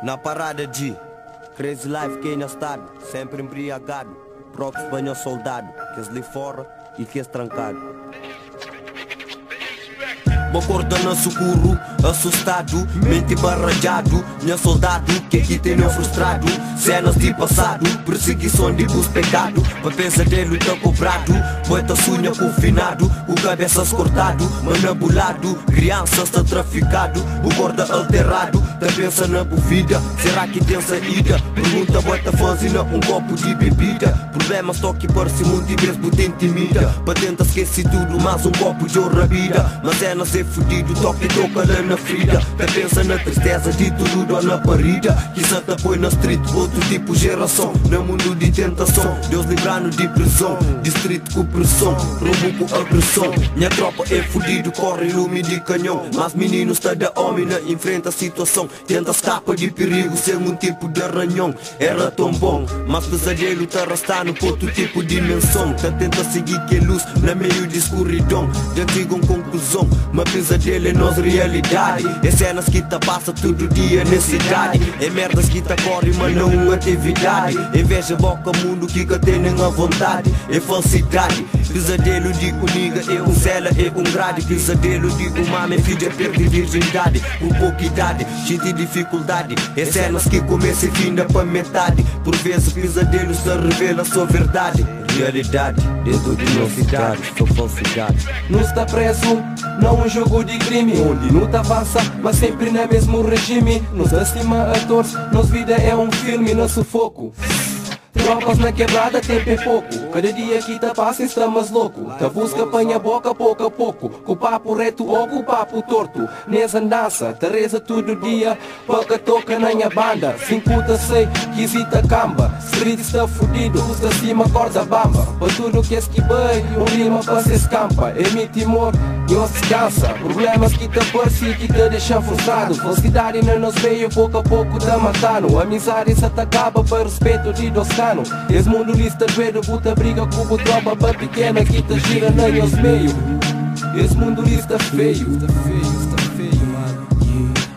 Na parada de Crazy Life, quem na estado, sempre embriagado. Próprio espanhol soldado, que es ali fora e que es trancado. Bocorda no socorro, assustado, mente barrajado. Minha soldado, que aqui tem meu frustrado. Cenas de passado, perseguição de bus pecado. Pra pesadelo tá cobrado, boita sunha confinado. O cabeças cortado, manabulado. Crianças tá traficado, o gorda alterado. Tá pensa na vida, será que tem saída? Pergunta, boita fazina um copo de bebida. Problemas toque parece muito vezes, bote intimida. Pra tentar esquecer tudo, mais um copo de outra vida. Mas é nascer fudido, toque toca lá na ferida. Tá pensa na tristeza de tudo ou na parida. Que só te põe na street, outro tipo geração. No mundo de tentação, Deus livrando de prisão. Distrito com pressão, rumbo com agressão. Minha tropa é fudido, corre lume de canhão. Mas meninos tá da homem, na enfrenta a situação. Tenta escapar de perigo, sem um tipo de arranhão. Era tão bom, mas pesadelo tá arrastando por outro tipo de dimensão. Tá tenta seguir que luz, na meio de escuridão. Já chegam conclusão, mas pesadelo é nossa realidade. É cenas que tá passa todo dia na cidade. É merdas que tá corre, mas não uma atividade. Inveja boca mundo que tem a vontade. É falsidade, pesadelo de uniga. É um cela, é um grade. Pesadelo de uma minha filha perde virgindade. Com pouca idade, cheio de dificuldade. É cenas que começa e finda pra metade. Por vezes pesadelo se revela sua verdade. Realidade, dentro de nossa cidade, só falsidade. Não está preso, não um jogo de crime. Onde luta avança, mas sempre no mesmo regime. Nos acima a torce, nossa vida é um filme, no sufoco. Tropas na quebrada, tempo é pouco. Cada dia que tá passa estamos louco. Tá busca apanha boca pouco a pouco. Com o papo reto ou com o papo torto. Nessa andança, tá reza todo dia. Pouca toca na minha banda. 56, quisita camba. Street está fudido, usa cima corda bamba. Pra tudo que esquivei, um rima pra se escampa. É meu timor, não se cansa. Problemas que tá parece que te deixa frustrado. Falsidade não nos veio, pouco a pouco tá matando. Amizade se te acaba para respeito de dos canos. Esse mundo lista doido, puta briga com o tropa bem pequena que te gira na nos meio. Esse mundo lista feio, está feio, mano.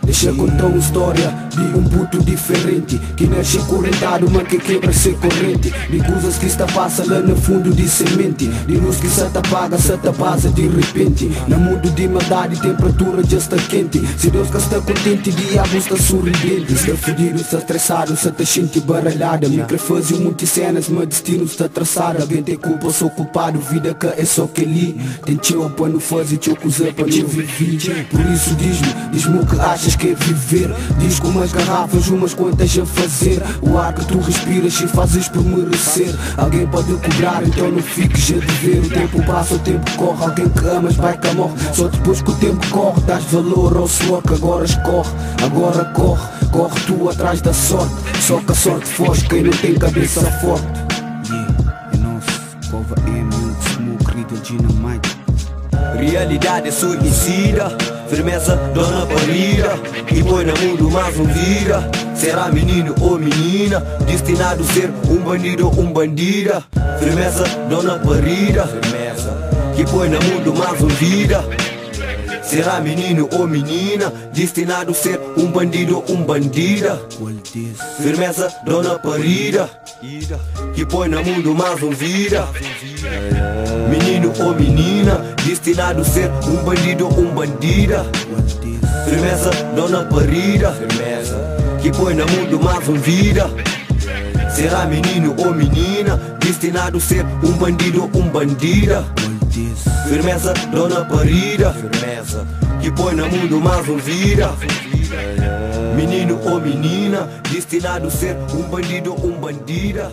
Deixa contar uma história de um puto diferente que nasce correntado, mas que quebra ser corrente. De coisas que está passa lá no fundo de semente. De luz que se te apaga, se te passa de repente. No mundo de maldade, temperatura já está quente. Se Deus que está contente, diabo está sorridente. Está fudido, está estressado, está sente baralhada. Microfase muitas cenas, mas destino está traçado. Alguém tem culpa, sou culpado, vida que é só que ali. Tem tchau para não fazer, tchau coisa para não viver. Por isso diz-me o que achas que é viver. Diz com umas garrafas, umas quantas a fazer. O ar que tu respiras e fazes por merecer. Alguém pode cobrar, então não fiques a dever. O tempo passa, o tempo corre. Alguém que amas vai que morre. Só depois que o tempo corre, dás valor ao suor que agora escorre. Agora corre tu atrás da sorte. Só que a sorte foge quem não tem cabeça forte. É nosso, Cova M, Smoke, Riddle, Dynamite. Realidade é suicida, firmeza dona parida. E põe no mundo mais um vira. Será menino ou menina, destinado a ser um bandido ou um bandida. Firmeza dona parida, que põe no mundo mais um vira. Será menino ou menina, destinado a ser um bandido ou um bandida. Firmeza dona parida, que põe no mundo mais um vira. Menino ou menina, destinado a ser um bandido ou um bandida. Firmeza dona parida, que põe no mundo mais um vira. Será menino ou menina, destinado a ser um bandido ou um bandida. Firmeza dona parida, que põe no mundo mais um vira. Menino ou menina, destinado a ser um bandido ou um bandida.